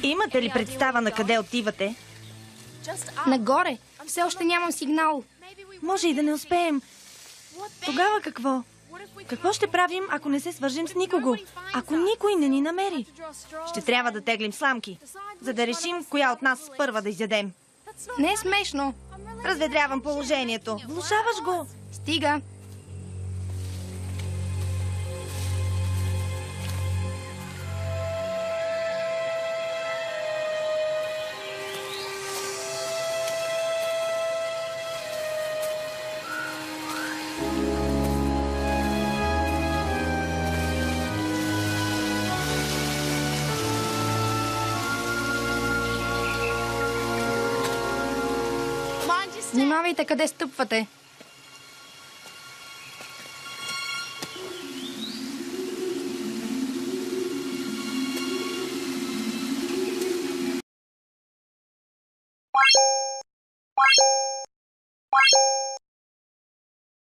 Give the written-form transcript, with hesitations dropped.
Имате ли представа на къде отивате? Нагоре. Все още нямам сигнал. Може и да не успеем. Тогава какво? Какво ще правим, ако не се свържем с никого? Ако никой не ни намери? Ще трябва да теглим сламки, за да решим коя от нас първа да изядем. Не е смешно. Разведрявам положението. Влошаваш го. Стига. Внимавайте къде стъпвате.